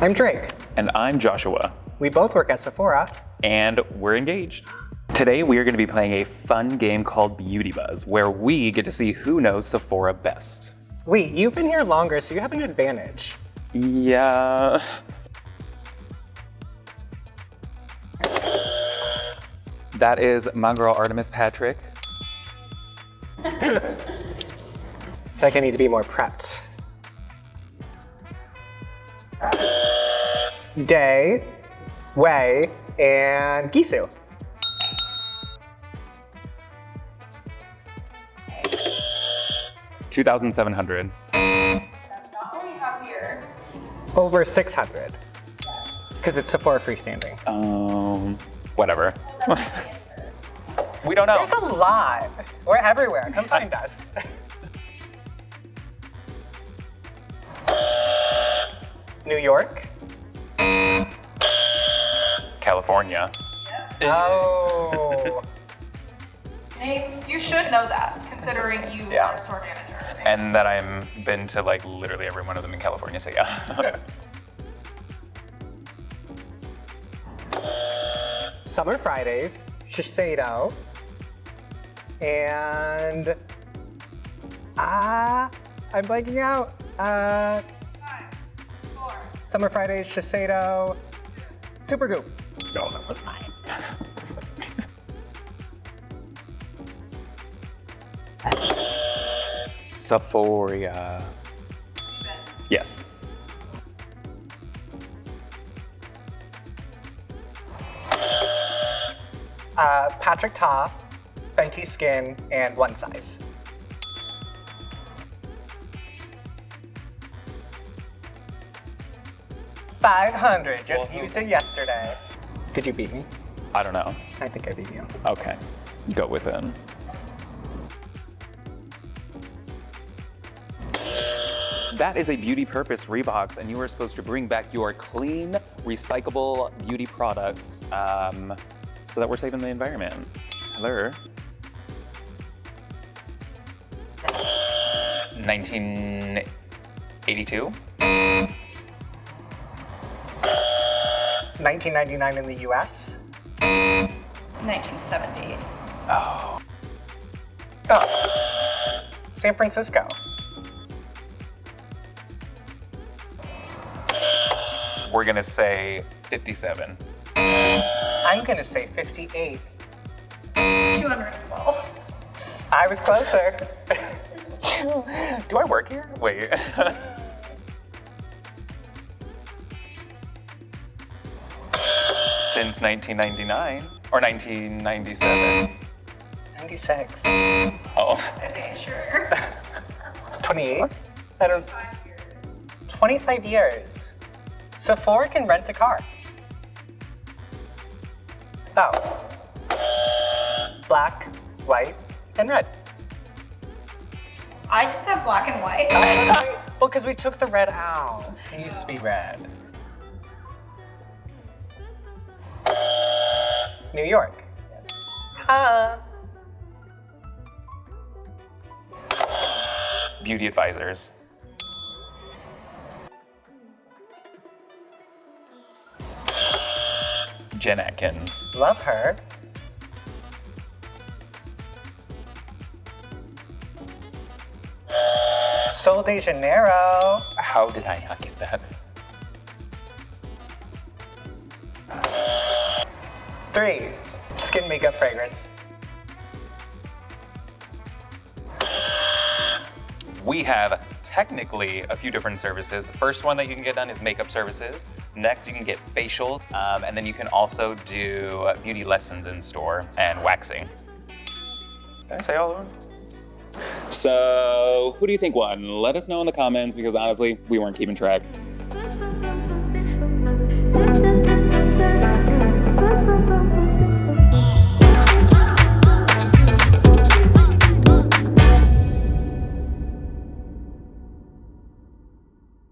I'm Drake. And I'm Joshua. We both work at Sephora. And we're engaged. Today we are going to be playing a fun game called Beauty Buzz, where we get to see who knows Sephora best. Wait, you've been here longer, so you have an advantage. Yeah. That is my girl Artemis Patrick. I feel like I need to be more prepped. Day, Wei, and Gisu. $2,700. That's not what we have here. Over 600. Because it's Sephora freestanding. Whatever. Well, that's the answer. We don't know. There's a lot. We're everywhere. Come find us. New York. California. Oh. Name, you should know that, considering you Yeah. are a store manager. And that I'm been to like literally every one of them in California, so yeah. Summer Fridays, Shiseido, and I'm blanking out. 5, 4. Summer Fridays, Shiseido, Supergoop. No, that was mine. Sephora. Yes. Patrick Ta, Fenty Skin, and One Size. $500, just used it yesterday. Did you beat me? I don't know. I think I beat you. Okay. Go with it. That is a Beauty Purpose Rebox, and you are supposed to bring back your clean, recyclable beauty products so that we're saving the environment. Hello. 1982. 1999 in the US. 1970. Oh. Oh. San Francisco. We're gonna say 57. I'm gonna say 58. 212. I was closer. Do I work here? Wait. Since 1999 or 1997. 96. Oh. Okay, sure. 28? I don't. 5 years. 25 years. Sephora can rent a car. Oh. Black, white, and red. I just have black and white. Well, because we took the red out. It used to be red. New York. Huh. Beauty advisors. Jen Atkins. Love her. Sol de Janeiro. How did I not get that? 3. Skin makeup fragrance. We have technically a few different services. The first one that you can get done is makeup services. Next, you can get facial, and then you can also do beauty lessons in store and waxing. Did I say all of them? So, who do you think won? Let us know in the comments because honestly, we weren't keeping track.